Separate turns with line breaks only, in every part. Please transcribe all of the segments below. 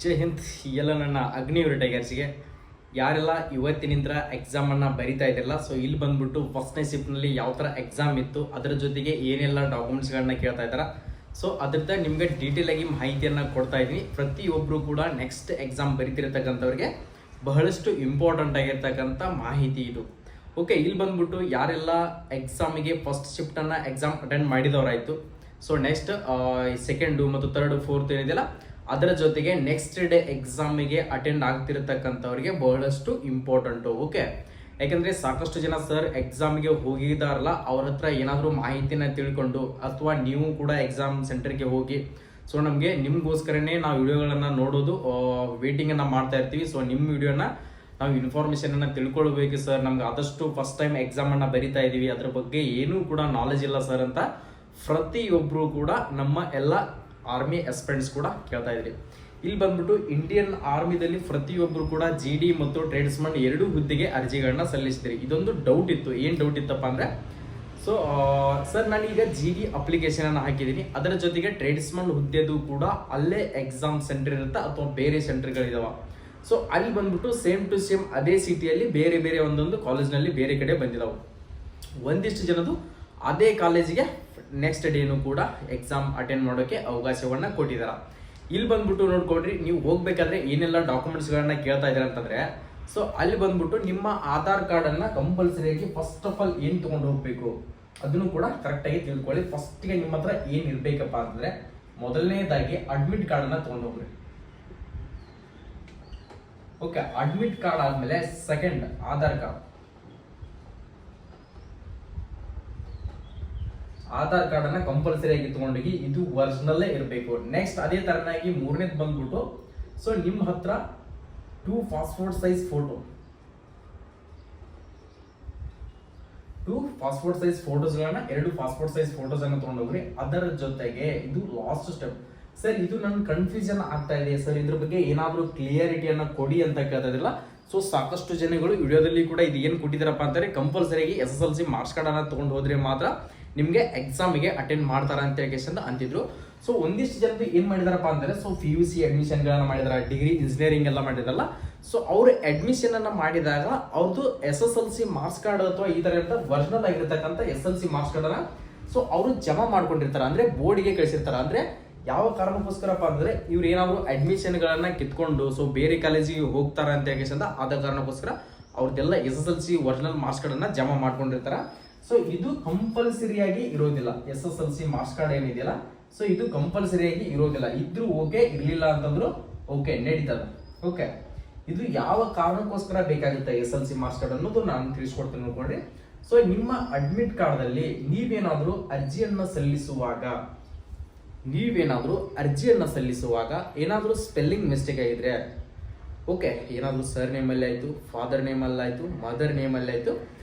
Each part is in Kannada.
ಜೈ ಹಿಂದ್. ಎಲ್ಲ ನನ್ನ ಅಗ್ನಿವೀರ ಟೈಗರ್ಸ್ಗೆ ಯಾರೆಲ್ಲ ಇವತ್ತಿನಿಂದ ಎಕ್ಸಾಮನ್ನು ಬರಿತಾ ಇದ್ದಿರಲ್ಲ, ಸೊ ಇಲ್ಲಿ ಬಂದ್ಬಿಟ್ಟು ಫಸ್ಟ್ನೇ ಶಿಫ್ಟ್ನಲ್ಲಿ ಯಾವ ಥರ ಎಕ್ಸಾಮ್ ಇತ್ತು, ಅದರ ಜೊತೆಗೆ ಏನೆಲ್ಲ ಡಾಕ್ಯುಮೆಂಟ್ಸ್ಗಳನ್ನ ಕೇಳ್ತಾ ಇದ್ದಾರೆ, ಸೊ ಅದ್ರದ್ದು ನಿಮಗೆ ಡೀಟೇಲ್ ಆಗಿ ಮಾಹಿತಿಯನ್ನು ಕೊಡ್ತಾ ಇದ್ದೀನಿ. ಪ್ರತಿಯೊಬ್ಬರು ಕೂಡ ನೆಕ್ಸ್ಟ್ ಎಕ್ಸಾಮ್ ಬರಿತಿರ್ತಕ್ಕಂಥವ್ರಿಗೆ ಬಹಳಷ್ಟು ಇಂಪಾರ್ಟೆಂಟ್ ಆಗಿರ್ತಕ್ಕಂಥ ಮಾಹಿತಿ ಇದು. ಓಕೆ, ಇಲ್ಲಿ ಬಂದ್ಬಿಟ್ಟು ಯಾರೆಲ್ಲ ಎಕ್ಸಾಮಿಗೆ ಫಸ್ಟ್ ಶಿಫ್ಟನ್ನು ಎಕ್ಸಾಮ್ ಅಟೆಂಡ್ ಮಾಡಿದವರಾಯಿತು, ಸೊ ನೆಕ್ಸ್ಟ್ ಸೆಕೆಂಡು ಮತ್ತು ಥರ್ಡು ಫೋರ್ತ್ ಏನಿದೆಯಲ್ಲ ಅದರ ಜೊತೆಗೆ ನೆಕ್ಸ್ಟ್ ಡೇ ಎಕ್ಸಾಮಿಗೆ ಅಟೆಂಡ್ ಆಗ್ತಿರತಕ್ಕಂಥವ್ರಿಗೆ ಬಹಳಷ್ಟು ಇಂಪಾರ್ಟೆಂಟು. ಓಕೆ, ಯಾಕಂದರೆ ಸಾಕಷ್ಟು ಜನ ಸರ್ ಎಕ್ಸಾಮಿಗೆ ಹೋಗಿದಾರಲ್ಲ, ಅವ್ರ ಹತ್ರ ಏನಾದರೂ ಮಾಹಿತಿನ ತಿಳ್ಕೊಂಡು ಅಥವಾ ನೀವು ಕೂಡ ಎಕ್ಸಾಮ್ ಸೆಂಟರ್ಗೆ ಹೋಗಿ, ಸೊ ನಮಗೆ ನಿಮಗೋಸ್ಕರನೇ ನಾವು ವಿಡಿಯೋಗಳನ್ನು ನೋಡೋದು ವೇಟಿಂಗನ್ನು ಮಾಡ್ತಾ ಇರ್ತೀವಿ. ಸೊ ನಿಮ್ಮ ವಿಡಿಯೋನ ನಾವು ಇನ್ಫಾರ್ಮೇಷನನ್ನು ತಿಳ್ಕೊಳ್ಬೇಕು ಸರ್, ನಮ್ಗೆ ಆದಷ್ಟು ಫಸ್ಟ್ ಟೈಮ್ ಎಕ್ಸಾಮನ್ನು ಬರಿತಾ ಇದ್ದೀವಿ, ಅದ್ರ ಬಗ್ಗೆ ಏನೂ ಕೂಡ ನಾಲೆಜ್ ಇಲ್ಲ ಸರ್ ಅಂತ ಪ್ರತಿಯೊಬ್ಬರು ಕೂಡ ನಮ್ಮ ಎಲ್ಲ ಆರ್ಮಿ ಎಸ್ಪೆಂಟ್ಸ್ ಕೂಡ ಕೇಳ್ತಾ ಇದ್ರಿ. ಇಲ್ಲಿ ಬಂದ್ಬಿಟ್ಟು ಇಂಡಿಯನ್ ಆರ್ಮಿದಲ್ಲಿ ಪ್ರತಿಯೊಬ್ಬರು ಕೂಡ GD ಮತ್ತು ಟ್ರೇಡ್ಸ್ಮನ್ ಎರಡೂ ಹುದ್ದೆಗೆ ಅರ್ಜಿಗಳನ್ನ ಸಲ್ಲಿಸಿದ್ರಿ. ಇದೊಂದು ಡೌಟ್ ಇತ್ತು. ಏನು ಡೌಟ್ ಇತ್ತಪ್ಪ ಅಂದರೆ, ಸೊ ಸರ್ ನಾನೀಗ GD ಅಪ್ಲಿಕೇಶನನ್ನು ಹಾಕಿದ್ದೀನಿ, ಅದರ ಜೊತೆಗೆ ಟ್ರೇಡ್ಸ್ಮನ್ ಹುದ್ದೆದು ಕೂಡ ಅಲ್ಲೇ ಎಕ್ಸಾಮ್ ಸೆಂಟರ್ ಇರುತ್ತಾ ಅಥವಾ ಬೇರೆ ಸೆಂಟರ್ಗಳಿದಾವ? ಸೊ ಅಲ್ಲಿ ಬಂದ್ಬಿಟ್ಟು ಸೇಮ್ ಟು ಸೇಮ್ ಅದೇ ಸಿಟಿಯಲ್ಲಿ ಬೇರೆ ಬೇರೆ ಒಂದೊಂದು ಕಾಲೇಜ್ನಲ್ಲಿ ಬೇರೆ ಕಡೆ ಬಂದಿದ್ದಾವೆ. ಒಂದಿಷ್ಟು ಜನದು ಅದೇ ಕಾಲೇಜಿಗೆ ನೆಕ್ಸ್ಟ್ ಡೇನು ಕೂಡ ಎಕ್ಸಾಮ್ ಅಟೆಂಡ್ ಮಾಡೋಕ್ಕೆ ಅವಕಾಶವನ್ನು ಕೊಟ್ಟಿದ್ದಾರೆ. ಇಲ್ಲಿ ಬಂದ್ಬಿಟ್ಟು ನೋಡ್ಕೊಡ್ರಿ, ನೀವು ಹೋಗ್ಬೇಕಾದ್ರೆ ಏನೆಲ್ಲ ಡಾಕ್ಯುಮೆಂಟ್ಸ್ಗಳನ್ನ ಕೇಳ್ತಾ ಇದ್ದಾರೆ ಅಂತಂದರೆ, ಸೊ ಅಲ್ಲಿ ಬಂದ್ಬಿಟ್ಟು ನಿಮ್ಮ ಆಧಾರ್ ಕಾರ್ಡನ್ನು ಕಂಪಲ್ಸರಿಯಾಗಿ ಫಸ್ಟ್ ಆಫ್ ಆಲ್ ಏನು ತೊಗೊಂಡು ಹೋಗ್ಬೇಕು ಅದನ್ನು ಕೂಡ ಕರೆಕ್ಟಾಗಿ ತಿಳ್ಕೊಳ್ಳಿ. ಫಸ್ಟಿಗೆ ನಿಮ್ಮ ಹತ್ರ ಏನು ಇರಬೇಕಪ್ಪ ಅಂತಂದರೆ, ಮೊದಲನೇದಾಗಿ ಅಡ್ಮಿಟ್ ಕಾರ್ಡನ್ನು ತೊಗೊಂಡು ಹೋಗ್ರಿ. ಓಕೆ, ಅಡ್ಮಿಟ್ ಕಾರ್ಡ್ ಆದಮೇಲೆ second Aadhaar card. Aadhaar card ಅನ್ನ ಕಂಪಲ್ಸರಿ ಆಗಿ ತಗೊಂಡೋಗಿ, ಇದು ಒರಿಜಿನಲ್ಲೇ ಇರಬೇಕು. ನೆಕ್ಸ್ಟ್ ಅದೇ ತರನಾಗಿ ಮೂರನೇದು ಬಂದ್ಬಿಟ್ಟು, ಸೊ ನಿಮ್ಮ ಹತ್ರ 2 passport size photo, 2 passport size ಫೋಟೋಸ್ಗಳನ್ನ 2 ಪಾಸ್ಪೋರ್ಟ್ ಸೈಜ್ ಫೋಟೋಸ್ ಅನ್ನು ತಗೊಂಡೋಗ್ರಿ. ಅದರ ಜೊತೆಗೆ ಇದು ಲಾಸ್ಟ್ ಸ್ಟೆಪ್. ಸರ್ ಇದು ನನ್ನ ಕನ್ಫ್ಯೂಷನ್ ಆಗ್ತಾ ಇದೆ ಸರ್, ಇದ್ರ ಬಗ್ಗೆ ಏನಾದರೂ ಕ್ಲಿಯರಿಟಿಯನ್ನು ಕೊಡಿ ಅಂತ ಕೇಳ್ತಾ ಇದ್ದಿಲ್ಲ. ಸೊ ಸಾಕಷ್ಟು ಜನಗಳು ವಿಡಿಯೋದಲ್ಲಿ ಕೂಡ ಇದು ಏನು ಕೊಟ್ಟಿದ್ದಾರಪ್ಪ ಅಂತಾರೆ, ಕಂಪಲ್ಸರಿಯಾಗಿ SSLC ಮಾರ್ಕ್ಸ್ ಕಾರ್ಡನ್ನು ತೊಗೊಂಡು ಹೋದ್ರೆ ಮಾತ್ರ ನಿಮಗೆ ಎಕ್ಸಾಮಿಗೆ ಅಟೆಂಡ್ ಮಾಡ್ತಾರ ಅಂತ ಹೇಳಿ ಅಂತಿದ್ರು. ಸೊ ಒಂದಿಷ್ಟು ಜನರು ಏನು ಮಾಡಿದಾರಪ್ಪ ಅಂದರೆ, ಸೊ PUC ಅಡ್ಮಿಷನ್ಗಳನ್ನ ಮಾಡಿದಾರೆ, ಡಿಗ್ರಿ ಇಂಜಿನಿಯರಿಂಗ್ ಎಲ್ಲ ಮಾಡಿದಾರಲ್ಲ, ಸೊ ಅವರು ಅಡ್ಮಿಷನ್ ಅನ್ನ ಮಾಡಿದಾಗ ಅವ್ರದ್ದು SSLC ಮಾರ್ಕ್ಸ್ ಕಾರ್ಡ್ ಅಥವಾ ಈ ಥರ ಒರಿಜಿನಲ್ ಆಗಿರ್ತಕ್ಕಂಥ SSLC ಮಾರ್ಕ್ಸ್ ಕಾರ್ಡನ್ನ ಸೊ ಅವರು ಜಮಾ ಮಾಡ್ಕೊಂಡಿರ್ತಾರೆ, ಅಂದರೆ ಬೋರ್ಡಿಗೆ ಕಳಿಸಿರ್ತಾರೆ. ಅಂದರೆ ಯಾವ ಕಾರಣಕ್ಕೋಸ್ಕರಪ್ಪ ಅಂದರೆ, ಇವ್ರು ಏನಾದರೂ ಅಡ್ಮಿಷನ್ಗಳನ್ನ ಕಿತ್ಕೊಂಡು ಸೊ ಬೇರೆ ಕಾಲೇಜಿಗೆ ಹೋಗ್ತಾರ ಅಂತ ಹೇಳಿ ಆದ ಕಾರಣಕ್ಕೋಸ್ಕರ ಅವ್ರದ್ದೆಲ್ಲ SSLC ಒರಿಜಿನಲ್ ಮಾರ್ಕ್ಸ್ ಕಾರ್ಡನ್ನು ಜಮಾ ಮಾಡ್ಕೊಂಡಿರ್ತಾರೆ. ಸೊ ಇದು ಕಂಪಲ್ಸರಿಯಾಗಿ ಇರೋದಿಲ್ಲ. SSLC ಮಾರ್ಕ್ಸ್ ಕಾರ್ಡ್ ಏನಿದೆಯಲ್ಲ, ಸೊ ಇದು ಕಂಪಲ್ಸರಿಯಾಗಿ ಇರೋದಿಲ್ಲ. ಇದ್ರೂ ಓಕೆ, ಇರಲಿಲ್ಲ ಅಂತಂದ್ರು ಓಕೆ, ನಡೀತದ. ಓಕೆ, ಇದು ಯಾವ ಕಾರಣಕ್ಕೋಸ್ಕರ ಬೇಕಾಗುತ್ತೆ SSLC ಮಾರ್ಕ್ಸ್ ಕಾರ್ಡ್ ಅನ್ನೋದು ನಾನು ತಿಳಿಸ್ಕೊಡ್ತೀನಿ ನೋಡ್ಕೊಂಡ್ರಿ. ಸೊ ನಿಮ್ಮ ಅಡ್ಮಿಟ್ ಕಾರ್ಡ್ದಲ್ಲಿ ನೀವೇನಾದರೂ ಅರ್ಜಿಯನ್ನು ಸಲ್ಲಿಸುವಾಗ ಏನಾದರೂ ಸ್ಪೆಲ್ಲಿಂಗ್ ಮಿಸ್ಟೇಕ್ ಆಗಿದ್ರೆ, ಓಕೆ, ಏನಾದರೂ ಸರ್ ನೇಮಲ್ಲಿ ಆಯಿತು, ಫಾದರ್ ನೇಮಲ್ಲಿ ಆಯಿತು, ಮದರ್ ನೇಮಲ್ಲಿ ಆಯಿತು,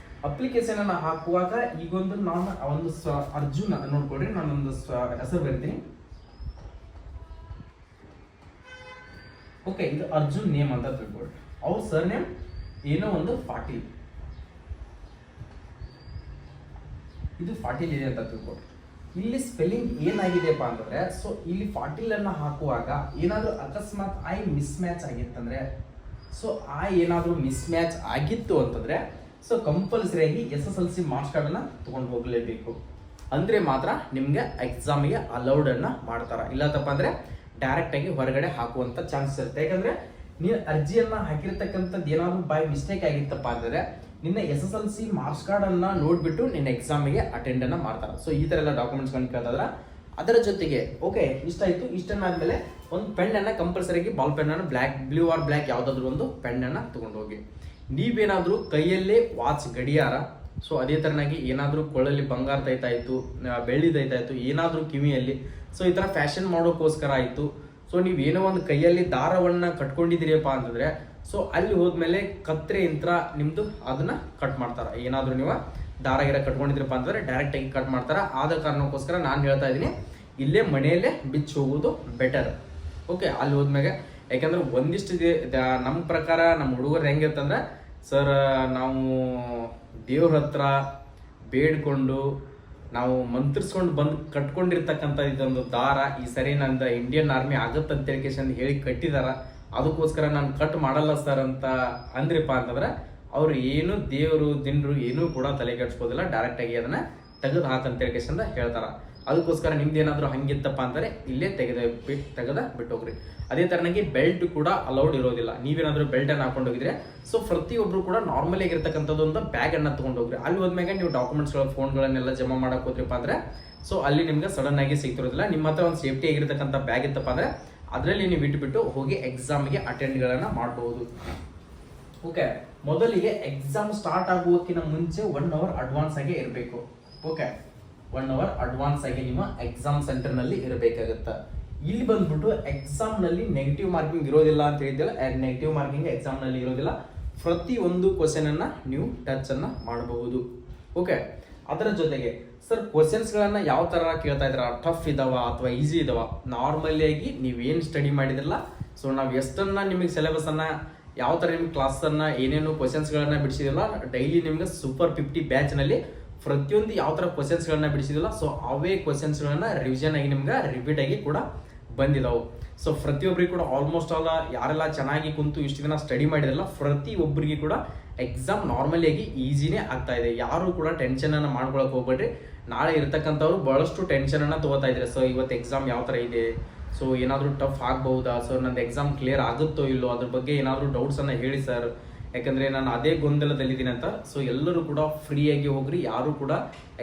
ಅಪ್ಲಿಕೇಶನ್ ಅನ್ನು ಹಾಕುವಾಗ ಈಗೊಂದು ನಾನು ಒಂದು ಅರ್ಜುನ್ ನೋಡ್ಕೊಡ್ರಿ, ನಾನೊಂದು ಹೆಸರು ಬರ್ತೀನಿ. ಓಕೆ, ಇದು ಅರ್ಜುನ್ ನೇಮ್ ಅಂತ ತಿಳ್ಕೊಡ್ರಿ. ಅವ್ರ ಸರ್ ನೇಮ್ ಏನೋ ಒಂದು ಪಾಟೀಲ್, ಇದು ಪಾಟೀಲ್ ಇದೆ ಅಂತ ತಿಳ್ಕೊಡ್ರಿ. ಇಲ್ಲಿ ಸ್ಪೆಲ್ಲಿಂಗ್ ಏನಾಗಿದೆಯಪ್ಪ ಅಂತಂದ್ರೆ, ಸೊ ಇಲ್ಲಿ ಪಾಟೀಲ್ ಅನ್ನ ಹಾಕುವಾಗ ಏನಾದರೂ ಅಕಸ್ಮಾತ್ ಮಿಸ್ ಮ್ಯಾಚ್ ಆಗಿತ್ತಂದ್ರೆ, ಸೊ ಏನಾದರೂ ಮಿಸ್ ಮ್ಯಾಚ್ ಆಗಿತ್ತು ಅಂತಂದ್ರೆ, ಸೊ ಕಂಪಲ್ಸರಿಯಾಗಿ SSLC ಮಾರ್ಕ್ಸ್ ಕಾರ್ಡನ್ನು ತೊಗೊಂಡು ಹೋಗಲೇಬೇಕು. ಅಂದರೆ ಮಾತ್ರ ನಿಮಗೆ ಎಕ್ಸಾಮಿಗೆ ಅಲೌಡನ್ನು ಮಾಡ್ತಾರೆ. ಇಲ್ಲತ್ತಪ್ಪ ಅಂದರೆ ಡೈರೆಕ್ಟಾಗಿ ಹೊರಗಡೆ ಹಾಕುವಂಥ ಚಾನ್ಸಸ್ ಇರುತ್ತೆ. ಯಾಕಂದರೆ ನೀನು ಅರ್ಜಿಯನ್ನು ಹಾಕಿರ್ತಕ್ಕಂಥದ್ದು ಏನಾದರೂ ಬೈ ಮಿಸ್ಟೇಕ್ ಆಗಿತ್ತಪ್ಪ ಅಂದರೆ, ನಿನ್ನ SSLC ಮಾರ್ಕ್ಸ್ ಕಾರ್ಡನ್ನು ನೋಡಿಬಿಟ್ಟು ನಿನ್ನ ಎಕ್ಸಾಮಿಗೆ ಅಟೆಂಡನ್ನು ಮಾಡ್ತಾರೆ. ಸೊ ಈ ಥರ ಎಲ್ಲ ಡಾಕ್ಯುಮೆಂಟ್ಸ್ಗಳನ್ನ ಕೇಳ್ತಾದ್ರೆ, ಅದರ ಜೊತೆಗೆ ಓಕೆ ಇಷ್ಟಾಯಿತು. ಇಷ್ಟನ್ನಾದಮೇಲೆ ಒಂದು ಪೆನ್ನನ್ನು ಕಂಪಲ್ಸರಿಯಾಗಿ ಬಾಲ್ ಪೆನ್ನನ್ನು ಬ್ಲೂ ಆರ್ ಬ್ಲ್ಯಾಕ್ ಯಾವುದಾದ್ರೂ ಒಂದು ಪೆನ್ನನ್ನು ತೊಗೊಂಡು ಹೋಗಿ. ನೀವೇನಾದರೂ ಕೈಯಲ್ಲೇ ವಾಚ್ ಗಡಿಯಾರ, ಸೊ ಅದೇ ಥರನಾಗಿ ಏನಾದರೂ ಕೊಳ್ಳಲ್ಲಿ ಬಂಗಾರ ತೈತಾಯಿತು, ಬೆಳ್ಳಿ ತೈತಾಯಿತು, ಏನಾದರೂ ಕಿವಿಯಲ್ಲಿ, ಸೊ ಈ ಥರ ಫ್ಯಾಷನ್ ಮಾಡೋಕ್ಕೋಸ್ಕರ ಆಯಿತು. ಸೊ ನೀವೇನೋ ಒಂದು ಕೈಯಲ್ಲಿ ದಾರವನ್ನು ಕಟ್ಕೊಂಡಿದ್ದೀರಿಯಪ್ಪ ಅಂತಂದರೆ, ಸೊ ಅಲ್ಲಿ ಹೋದ್ಮೇಲೆ ಕತ್ರೆ ಯಂತ್ರ ನಿಮ್ಮದು ಅದನ್ನು ಕಟ್ ಮಾಡ್ತಾರೆ. ಏನಾದರೂ ನೀವು ದಾರ ಗಿರ ಕಟ್ಕೊಂಡಿದ್ರಪ್ಪ ಅಂತಂದರೆ ಡೈರೆಕ್ಟಾಗಿ ಕಟ್ ಮಾಡ್ತಾರೆ. ಆದ ಕಾರಣಕ್ಕೋಸ್ಕರ ನಾನು ಹೇಳ್ತಾ ಇದ್ದೀನಿ, ಇಲ್ಲೇ ಮನೆಯಲ್ಲೇ ಬಿಚ್ಚಿ ಹೋಗೋದು ಬೆಟರ್. ಓಕೆ, ಅಲ್ಲಿ ಹೋದ್ಮೇಲೆ ಯಾಕಂದ್ರೆ ಒಂದಿಷ್ಟು ನಮ್ಮ ಪ್ರಕಾರ ನಮ್ಮ ಹುಡುಗರು ಹೆಂಗಿರ್ತಂದ್ರೆ, ಸರ್ ನಾವು ದೇವ್ರ ಹತ್ರ ಬೇಡ್ಕೊಂಡು ನಾವು ಮಂತ್ರಿಸ್ಕೊಂಡು ಬಂದು ಕಟ್ಕೊಂಡಿರ್ತಕ್ಕಂಥ ಇದೊಂದು ದಾರ ಈ ಸರಿ ನಂದು ಇಂಡಿಯನ್ ಆರ್ಮಿ ಆಗುತ್ತಂತ ಹೇಳಿ ಕಟ್ಟಿದಾರ, ಅದಕ್ಕೋಸ್ಕರ ನಾನು ಕಟ್ ಮಾಡಲ್ಲ ಸರ್ ಅಂತ ಅಂದ್ರಿಪ್ಪ ಅಂತಂದ್ರೆ ಅವ್ರು ಏನು ದೇವರು ದಿನರು ಏನೂ ಕೂಡ ತಲೆ ಕೆಡಿಸ್ಕೋದಿಲ್ಲ, ಡೈರೆಕ್ಟಾಗಿ ಅದನ್ನ ತೆಗೆದು ಹಾಕಂತ ಹೇಳ್ತಾರ. ಅದಕ್ಕೋಸ್ಕರ ನಿಮ್ದು ಏನಾದರೂ ಹಂಗಿತ್ತಪ್ಪ ಅಂದರೆ ಇಲ್ಲೇ ತೆಗೆದ ಬಿಟ್ಟೋಗ್ರಿ. ಅದೇ ತರನಾಗಿ ಬೆಲ್ಟ್ ಕೂಡ ಅಲೌಡ್ ಇರೋದಿಲ್ಲ. ನೀವೇನಾದ್ರೂ ಬೆಲ್ಟ್ ಅನ್ನು ಹಾಕೊಂಡು ಹೋಗಿದ್ರೆ ಸೊ ಪ್ರತಿಯೊಬ್ರು ಕೂಡ ನಾರ್ಮಲ್ ಆಗಿರ್ತಕ್ಕಂಥದ್ದು ಒಂದು ಬ್ಯಾಗ್ ಅನ್ನ ತಗೊಂಡು ಹೋಗ್ರಿ. ಅಲ್ಲಿ ಹೋದ್ಮ್ಯಾಗ ನೀವು ಡಾಕ್ಯುಮೆಂಟ್ಸ್ಗಳ ಫೋನ್ಗಳನ್ನೆಲ್ಲ ಜಮಾ ಮಾಡಕ್ ಹೋದ್ರಿಪ್ಪ ಅಂದ್ರೆ ಸೊ ಅಲ್ಲಿ ನಿಮ್ಗೆ ಸಡನ್ ಆಗಿ ಸಿಗ್ತಿರೋದಿಲ್ಲ. ನಿಮ್ಮ ಹತ್ರ ಒಂದು ಸೇಫ್ಟಿ ಆಗಿರ್ತಕ್ಕಂಥ ಬ್ಯಾಗ್ ಇತ್ತಪ್ಪ ಅಂದ್ರೆ ಅದರಲ್ಲಿ ನೀವು ಇಟ್ಬಿಟ್ಟು ಹೋಗಿ ಎಕ್ಸಾಮ್ಗೆ ಅಟೆಂಡ್ಗಳನ್ನ ಮಾಡಬಹುದು. ಓಕೆ, ಮೊದಲಿಗೆ ಎಕ್ಸಾಮ್ ಸ್ಟಾರ್ಟ್ ಆಗುವಕ್ಕಿಂತ ಮುಂಚೆ 1 hour ಅಡ್ವಾನ್ಸ್ ಆಗಿ ಇರಬೇಕು. ಓಕೆ, 1 hour ಅಡ್ವಾನ್ಸ್ ಆಗಿ ನಿಮ್ಮ ಎಕ್ಸಾಮ್ ಸೆಂಟರ್ ನಲ್ಲಿ ಇರಬೇಕಾಗುತ್ತೆ. ಇಲ್ಲಿ ಬಂದ್ಬಿಟ್ಟು ಎಕ್ಸಾಮ್ ನಲ್ಲಿ ನೆಗೆಟಿವ್ ಮಾರ್ಕಿಂಗ್ ಇರೋದಿಲ್ಲ ಅಂತ ಹೇಳಿದ್ದಿಲ್ಲ, ನೆಗೆಟಿವ್ ಮಾರ್ಕಿಂಗ್ ಎಕ್ಸಾಮ್ ನಲ್ಲಿ ಇರೋದಿಲ್ಲ. ಪ್ರತಿ ಒಂದು ಕ್ವಶನ್ ಅನ್ನ ನೀವು ಟಚ್ ಅನ್ನ ಮಾಡಬಹುದು. ಓಕೆ, ಅದರ ಜೊತೆಗೆ ಸರ್ ಕ್ವಶನ್ಸ್ ಗಳನ್ನ ಯಾವ ತರ ಕೇಳ್ತಾ ಇದ್ರ, ಟಫ್ ಇದಾವ ಅಥವಾ ಈಸಿ ಇದಾವ? ನಾರ್ಮಲಿ ಆಗಿ ನೀವೇನು ಸ್ಟಡಿ ಮಾಡಿದ್ರಲ್ಲ ಸೊ ನಾವು ಎಷ್ಟನ್ನ ನಿಮಗೆ ಸಿಲೆಬಸ್ ಅನ್ನ ಯಾವ ತರ ನಿಮ್ಗೆ ಕ್ಲಾಸ್ ಅನ್ನ ಏನೇನು ಕ್ವಶನ್ಸ್ ಗಳನ್ನ ಬಿಡಿಸಿದಿಲ್ಲ, ಡೈಲಿ ನಿಮ್ಗೆ ಸೂಪರ್ 50 ಬ್ಯಾಚ್ ನಲ್ಲಿ ಪ್ರತಿಯೊಂದು ಯಾವ ತರ ಕ್ವಶನ್ಸ್ ಗಳನ್ನ ಬಿಡಿಸಿದಿಲ್ಲ ಸೊ ಅವೇ ಕ್ವಶನ್ಸ್ ಗಳನ್ನ ರಿವಿಷನ್ ಆಗಿ ನಿಮ್ಗೆ ರಿಪೀಟ್ ಆಗಿ ಕೂಡ ಬಂದಿದಾವು. ಸೊ ಪ್ರತಿಯೊಬ್ಬರಿಗೆ ಕೂಡ ಆಲ್ಮೋಸ್ಟ್ ಆಲ್ ಯಾರೆಲ್ಲ ಚೆನ್ನಾಗಿ ಕುಂತು ಇಷ್ಟು ದಿನ ಸ್ಟಡಿ ಮಾಡಿದ್ರಲ್ಲ ಪ್ರತಿಯೊಬ್ಬರಿಗೆ ಕೂಡ ಎಕ್ಸಾಮ್ ನಾರ್ಮಲಿ ಆಗಿ ಈಸಿನೇ ಆಗ್ತಾ ಇದೆ. ಯಾರು ಕೂಡ ಟೆನ್ಷನ್ ಅನ್ನ ಮಾಡ್ಕೊಳಕ್ ಹೋಗ್ಬೇಡ್ರಿ. ನಾಳೆ ಇರ್ತಕ್ಕಂಥವ್ರು ಬಹಳಷ್ಟು ಟೆನ್ಷನ್ ಅನ್ನ ತಗೋತಾ ಇದ್ರೆ ಸೊ ಇವತ್ತು ಎಕ್ಸಾಮ್ ಯಾವ ತರ ಇದೆ, ಸೊ ಏನಾದರೂ ಟಫ್ ಆಗ್ಬಹುದಾ, ಸೊ ನಂದು ಎಕ್ಸಾಮ್ ಕ್ಲಿಯರ್ ಆಗುತ್ತೋ ಇಲ್ಲೋ, ಅದ್ರ ಬಗ್ಗೆ ಏನಾದರೂ ಡೌಟ್ಸ್ ಅನ್ನ ಹೇಳಿ ಸರ್, ಯಾಕಂದ್ರೆ ನಾನು ಅದೇ ಗೊಂದಲದಲ್ಲಿದ್ದೀನಿ ಅಂತ. ಸೊ ಎಲ್ಲರೂ ಕೂಡ ಫ್ರೀಯಾಗಿ ಹೋಗ್ರಿ, ಯಾರು ಕೂಡ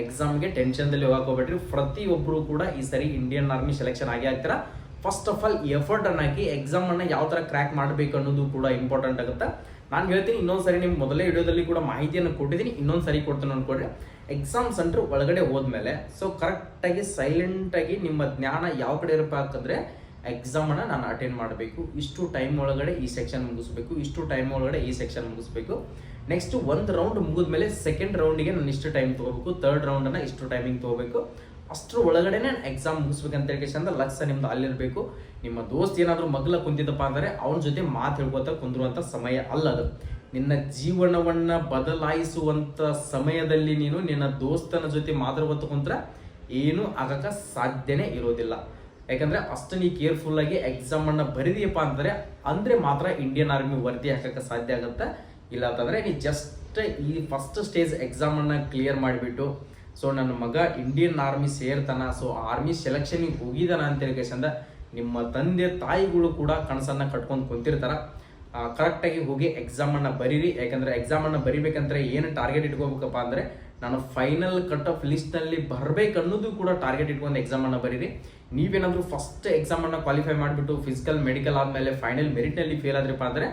ಎಕ್ಸಾಮ್ಗೆ ಟೆನ್ಷನ್ದಲ್ಲಿ ಹೋಗಕ್ಕೆ ಹೋಗ್ಬೇಡ್ರಿ. ಪ್ರತಿಯೊಬ್ಬರು ಕೂಡ ಈ ಸರಿ ಇಂಡಿಯನ್ ಆರ್ಮಿ ಸೆಲೆಕ್ಷನ್ ಆಗಿ ಆಗ್ತೀರಾ. ಫಸ್ಟ್ ಆಫ್ ಆಲ್ ಎಫರ್ಟ್ ಅನ್ನ ಹಾಕಿ ಎಕ್ಸಾಮ್ ಅನ್ನ ಯಾವ ತರ ಕ್ರ್ಯಾಕ್ ಮಾಡಬೇಕು ಅನ್ನೋದು ಕೂಡ ಇಂಪಾರ್ಟೆಂಟ್ ಆಗುತ್ತೆ. ನಾನು ಹೇಳ್ತೀನಿ ಇನ್ನೊಂದ್ಸರಿ ನಿಮ್ಗೆ ಮೊದಲೇ ವಿಡಿಯೋದಲ್ಲಿ ಕೂಡ ಮಾಹಿತಿಯನ್ನು ಕೊಟ್ಟಿದ್ದೀನಿ, ಇನ್ನೊಂದ್ಸರಿ ಕೊಡ್ತೀನಿ ಅನ್ಕೊಡ್ರಿ. ಎಕ್ಸಾಮ್ ಸೆಂಟರ್ ಒಳಗಡೆ ಹೋದ್ಮೇಲೆ ಸೊ ಕರೆಕ್ಟಾಗಿ ಸೈಲೆಂಟಾಗಿ ನಿಮ್ಮ ಜ್ಞಾನ ಯಾವ ಕಡೆ ಇರಬೇಕಂದ್ರೆ ಎಕ್ಸಾಮನ್ನು ನಾನು ಅಟೆಂಡ್ ಮಾಡಬೇಕು, ಇಷ್ಟು ಟೈಮ್ ಒಳಗಡೆ ಈ ಸೆಕ್ಷನ್ ಮುಗಿಸ್ಬೇಕು, ಇಷ್ಟು ಟೈಮ್ ಒಳಗಡೆ ಈ ಸೆಕ್ಷನ್ ಮುಗಿಸ್ಬೇಕು, ನೆಕ್ಸ್ಟ್ ಒಂದು ರೌಂಡ್ ಮುಗಿದ್ಮೇಲೆ ಸೆಕೆಂಡ್ ರೌಂಡಿಗೆ ನಾನು ಇಷ್ಟು ಟೈಮ್ ತೊಗೋಬೇಕು, ಥರ್ಡ್ ರೌಂಡನ್ನು ಇಷ್ಟು ಟೈಮಿಂಗ್ ತೊಗೋಬೇಕು, ಅಷ್ಟರ ಒಳಗಡೆ ಎಕ್ಸಾಮ್ ಮುಗಿಸ್ಬೇಕಂತ ಹೇಳಿ ಲಕ್ಷ್ಯ ನಿಮ್ದು ಅಲ್ಲಿರಬೇಕು. ನಿಮ್ಮ ದೋಸ್ತ್ ಏನಾದರೂ ಮಗ್ಲ ಕುಂತಿದ್ದಪ್ಪ ಅಂದರೆ ಅವನ ಜೊತೆ ಮಾತು ಹೇಳ್ಕೊತಾ ಕುಂದಿರುವಂಥ ಸಮಯ ಅಲ್ಲ ಅದು. ನಿನ್ನ ಜೀವನವನ್ನ ಬದಲಾಯಿಸುವಂತ ಸಮಯದಲ್ಲಿ ನೀನು ನಿನ್ನ ದೋಸ್ತನ ಜೊತೆ ಮಾತಾಡ್ಕೊತ ಕುಂತ್ರ ಏನು ಆಗಕ ಸಾಧ್ಯನೇ ಇರೋದಿಲ್ಲ. ಯಾಕಂದ್ರೆ ಅಷ್ಟು ನೀ ಕೇರ್ಫುಲ್ ಆಗಿ ಎಕ್ಸಾಮ್ ಅನ್ನ ಬರೀದಿಯಪ್ಪ ಅಂದ್ರೆ ಮಾತ್ರ ಇಂಡಿಯನ್ ಆರ್ಮಿ ವರದಿ ಹಾಕಕ್ಕೆ ಸಾಧ್ಯ ಆಗುತ್ತೆ. ಇಲ್ಲ ಅಂತಂದ್ರೆ ನೀ ಜಸ್ಟ್ ಈ ಫಸ್ಟ್ ಸ್ಟೇಜ್ ಎಕ್ಸಾಮ್ ಅನ್ನ ಕ್ಲಿಯರ್ ಮಾಡಿಬಿಟ್ಟು ಸೊ ನನ್ನ ಮಗ ಇಂಡಿಯನ್ ಆರ್ಮಿ ಸೇರ್ತಾನ, ಸೊ ಆರ್ಮಿ ಸೆಲೆಕ್ಷನ್ಗೆ ಹೋಗಿದಾನ ಅಂತ ಹೇಳಿ ನಿಮ್ಮ ತಂದೆ ತಾಯಿಗಳು ಕೂಡ ಕನಸನ್ನ ಕಟ್ಕೊಂಡು ಕುಂತಿರ್ತಾರ. ಕರೆಕ್ಟಾಗಿ ಹೋಗಿ ಎಕ್ಸಾಮನ್ನು ಬರೀರಿ. ಯಾಕಂದರೆ ಎಕ್ಸಾಮನ್ನು ಬರಿಬೇಕಂದ್ರೆ ಏನು ಟಾರ್ಗೆಟ್ ಇಟ್ಕೋಬೇಕಪ್ಪ ಅಂದರೆ ನಾನು ಫೈನಲ್ ಕಟ್ ಆಫ್ ಲಿಸ್ಟ್ನಲ್ಲಿ ಬರಬೇಕು ಅನ್ನೋದು ಕೂಡ ಟಾರ್ಗೆಟ್ ಇಟ್ಕೊಂಡು ಎಕ್ಸಾಮನ್ನು ಬರೀರಿ. ನೀವೇನಾದರೂ ಫಸ್ಟ್ ಎಕ್ಸಾಮನ್ನು ಕ್ವಾಲಿಫೈ ಮಾಡಿಬಿಟ್ಟು ಫಿಸಿಕಲ್ ಮೆಡಿಕಲ್ ಆದಮೇಲೆ ಫೈನಲ್ ಮೆರಿಟ್ನಲ್ಲಿ ಫೇಲ್ ಆದ್ರಪ್ಪ ಅಂದರೆ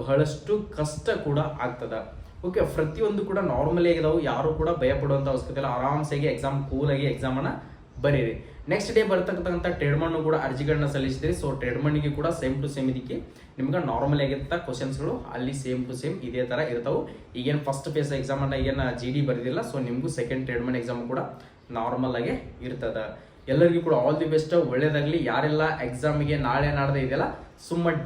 ಬಹಳಷ್ಟು ಕಷ್ಟ ಕೂಡ ಆಗ್ತದೆ. ಓಕೆ, ಪ್ರತಿಯೊಂದು ಕೂಡ ನಾರ್ಮಲಿ ಆಗಿದಾವೆ, ಯಾರು ಕೂಡ ಭಯ ಪಡುವಂಥ ಅವಶ್ಯಕತೆ ಇಲ್ಲ. ಆರಾಮ್ಸಾಗಿ ಎಕ್ಸಾಮ್ ಕೂಲಾಗಿ ಎಕ್ಸಾಮನ್ನು ಬರೀರಿ. ನೆಕ್ಸ್ಟ್ ಡೇ ಬರ್ತಕ್ಕಂಥ ಟ್ರೇಡ್ಮನ್ನು ಕೂಡ ಅರ್ಜಿಗಳನ್ನ ಸಲ್ಲಿಸಿದ್ರಿ. ಸೊ ಟ್ರೇಡ್ಮನ್ನಿಗೆ ಕೂಡ ಸೇಮ್ ಟು ಸೇಮ್ ಇದಕ್ಕೆ ನಿಮ್ಗೆ ನಾರ್ಮಲ್ ಆಗಿರ್ತ ಕ್ವಶನ್ಸ್ಗಳು ಅಲ್ಲಿ ಸೇಮ್ ಟು ಸೇಮ್ ಇದೇ ಥರ ಇರ್ತಾವೆ. ಈಗೇನು ಫಸ್ಟ್ ಫೇಸ್ ಎಕ್ಸಾಮನ್ನು ಏನು GD ಬರೆದಿಲ್ಲ ಸೊ ನಿಮಗೂ ಸೆಕೆಂಡ್ ಟ್ರೇಡ್ಮನ್ ಎಕ್ಸಾಮ್ ಕೂಡ ನಾರ್ಮಲ್ ಆಗಿ ಇರ್ತದೆ. ಎಲ್ಲರಿಗೂ ಕೂಡ ಆಲ್ ದಿ ಬೆಸ್ಟ್, ಒಳ್ಳೇದಾಗಲಿ. ಯಾರೆಲ್ಲ ಎಕ್ಸಾಮಿಗೆ ನಾಳೆ ನಾಡ್ದೆ ಇದೆಯಲ್ಲ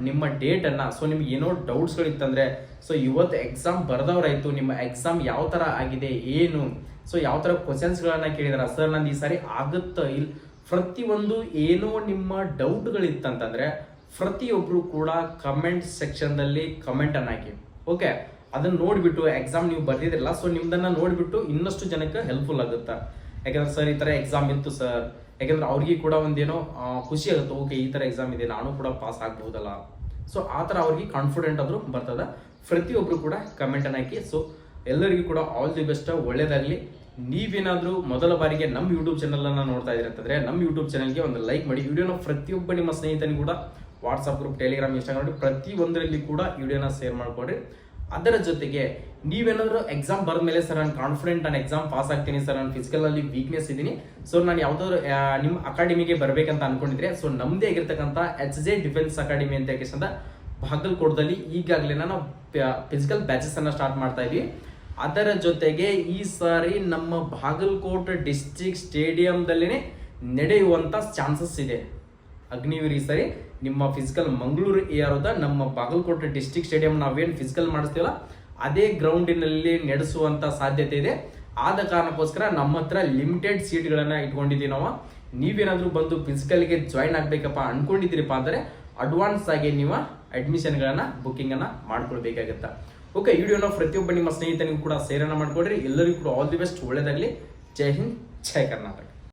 ನಿಮ್ಮ ಡೇಟನ್ನು ಸೊ ನಿಮ್ಗೆ ಏನೋ ಡೌಟ್ಸ್ಗಳಿತ್ತಂದರೆ ಸೊ ಇವತ್ತು ಎಕ್ಸಾಮ್ ಬರೆದವರಾಯಿತು, ನಿಮ್ಮ ಎಕ್ಸಾಮ್ ಯಾವ ಥರ ಆಗಿದೆ ಏನು, ಸೊ ಯಾವ ಥರ ಕ್ವಶನ್ಸ್ಗಳನ್ನ ಕೇಳಿದಾರ ಸರ್ ನಂದು ಈ ಸಾರಿ ಆಗುತ್ತಾ ಇಲ್ಲ, ಪ್ರತಿಯೊಂದು ಏನೋ ನಿಮ್ಮ ಡೌಟ್ಗಳಿತ್ತಂತಂದರೆ ಪ್ರತಿಯೊಬ್ಬರು ಕೂಡ ಕಮೆಂಟ್ ಸೆಕ್ಷನ್ದಲ್ಲಿ ಕಮೆಂಟನ್ನು ಹಾಕಿ. ಓಕೆ, ಅದನ್ನು ನೋಡಿಬಿಟ್ಟು ಎಕ್ಸಾಮ್ ನೀವು ಬರ್ದಿದ್ರಲ್ಲ ಸೊ ನಿಮ್ದನ್ನು ನೋಡಿಬಿಟ್ಟು ಇನ್ನಷ್ಟು ಜನಕ್ಕೆ ಹೆಲ್ಪ್ಫುಲ್ ಆಗುತ್ತೆ. ಯಾಕಂದ್ರೆ ಸರ್ ಈ ಥರ ಎಕ್ಸಾಮ್ ಇತ್ತು ಸರ್, ಯಾಕಂದ್ರೆ ಅವ್ರಿಗೆ ಕೂಡ ಒಂದೇನೋ ಖುಷಿ ಆಗುತ್ತೆ, ಓಕೆ ಈ ಥರ ಎಕ್ಸಾಮ್ ಇದೆ ನಾನು ಕೂಡ ಪಾಸ್ ಆಗ್ಬಹುದಲ್ಲ, ಸೊ ಆ ಥರ ಅವ್ರಿಗೆ ಕಾನ್ಫಿಡೆಂಟ್ ಆದರೂ ಬರ್ತದೆ. ಪ್ರತಿಯೊಬ್ಬರು ಕೂಡ ಕಮೆಂಟನ್ನು ಹಾಕಿ. ಸೊ ಎಲ್ಲರಿಗೂ ಕೂಡ ಆಲ್ ದಿ ಬೆಸ್ಟ್, ಒಳ್ಳೇದಾಗಲಿ. ನೀವೇನಾದರೂ ಮೊದಲ ಬಾರಿಗೆ ನಮ್ಮ ಯೂಟ್ಯೂಬ್ ಚಾನಲನ್ನು ನೋಡ್ತಾ ಇದ್ದೀರಿ ಅಂತಂದರೆ ನಮ್ಮ ಯೂಟ್ಯೂಬ್ ಚಾನಲ್ಗೆ ಒಂದು ಲೈಕ್ ಮಾಡಿ. ವಿಡಿಯೋನ ಪ್ರತಿಯೊಬ್ಬ ನಿಮ್ಮ ಸ್ನೇಹಿತನಿಗೂ ಕೂಡ ವಾಟ್ಸಪ್ ಗ್ರೂಪ್, ಟೆಲಿಗ್ರಾಮ್, ಇನ್ಸ್ಟಾಗ್ರಾಮ್ ಪ್ರತಿಯೊಂದರಲ್ಲಿ ಕೂಡ ವಿಡಿಯೋನ ಶೇರ್ ಮಾಡಿಕೊಡ್ರಿ. ಅದರ ಜೊತೆಗೆ ನೀವೇನಾದರೂ ಎಕ್ಸಾಮ್ ಬರೆದ ಮೇಲೆ ಸರ್ ನಾನು ಕಾನ್ಫಿಡೆಂಟ್ ನಾನು ಎಕ್ಸಾಮ್ ಪಾಸ್ ಆಗ್ತೀನಿ ಸರ್, ನಾನು ಫಿಸಿಕಲಲ್ಲಿ ವೀಕ್ನೆಸ್ ಇದ್ದೀನಿ, ಸೊ ನಾನು ಯಾವುದಾದ್ರು ನಿಮ್ಮ ಅಕಾಡೆಮಿಗೆ ಬರಬೇಕಂತ ಅನ್ಕೊಂಡಿದ್ರೆ ಸೊ ನಮ್ಮದೇ ಆಗಿರ್ತಕ್ಕಂಥ HJ ಡಿಫೆನ್ಸ್ ಅಕಾಡೆಮಿ ಅಂತ ಯಾಕೆಂದ್ರೆ ಬಾಗಲಕೋಟದಲ್ಲಿ ಈಗಾಗಲೇ ನಾವು ಫಿಸಿಕಲ್ ಬ್ಯಾಚಸ್ ಅನ್ನ ಸ್ಟಾರ್ಟ್ ಮಾಡ್ತಾ ಇದ್ವಿ. ಅದರ ಜೊತೆಗೆ ಈ ಸಾರಿ ನಮ್ಮ ಬಾಗಲಕೋಟೆ ಡಿಸ್ಟ್ರಿಕ್ಟ್ ಸ್ಟೇಡಿಯಂದಲ್ಲೇ ನಡೆಯುವಂಥ ಚಾನ್ಸಸ್ ಇದೆ. ಅಗ್ನಿವೀರ್ ಈ ಸರಿ ನಿಮ್ಮ ಫಿಸಿಕಲ್ ಮಂಗಳೂರು ಏರೋದ ನಮ್ಮ ಬಾಗಲಕೋಟೆ ಡಿಸ್ಟ್ರಿಕ್ಟ್ ಸ್ಟೇಡಿಯಂ ನಾವೇನು ಫಿಸಿಕಲ್ ಮಾಡಿಸ್ತೀವಲ್ಲ ಅದೇ ಗ್ರೌಂಡಿನಲ್ಲಿ ನಡೆಸುವಂಥ ಸಾಧ್ಯತೆ ಇದೆ. ಆದ ಕಾರಣಕ್ಕೋಸ್ಕರ ನಮ್ಮ ಹತ್ರ ಲಿಮಿಟೆಡ್ ಸೀಟ್ಗಳನ್ನು ಇಟ್ಕೊಂಡಿದ್ದೀವಿ ನಾವು. ನೀವೇನಾದರೂ ಬಂದು ಫಿಸಿಕಲ್ಗೆ ಜಾಯ್ನ್ ಆಗಬೇಕಪ್ಪ ಅನ್ಕೊಂಡಿದ್ದೀರಪ್ಪ ಅಂದರೆ ಅಡ್ವಾನ್ಸ್ ಆಗಿ ನೀವು ಅಡ್ಮಿಷನ್ಗಳನ್ನು ಬುಕ್ಕಿಂಗನ್ನು ಮಾಡ್ಕೊಳ್ಬೇಕಾಗತ್ತೆ. ಓಕೆ, ವಿಡಿಯೋನ ಪ್ರತಿಯೊಬ್ಬ ನಿಮ್ಮ ಸ್ನೇಹಿತನಿಗೂ ಕೂಡ ಸೇರನ್ನು ಮಾಡಿಕೊಡ್ರಿ. ಎಲ್ಲರಿಗೂ ಕೂಡ ಆಲ್ ದಿ ಬೆಸ್ಟ್, ಒಳ್ಳೆಯದಾಗಲಿ. ಜೈ ಹಿಂದ್, ಜೈ ಕರ್ನಾಟಕ.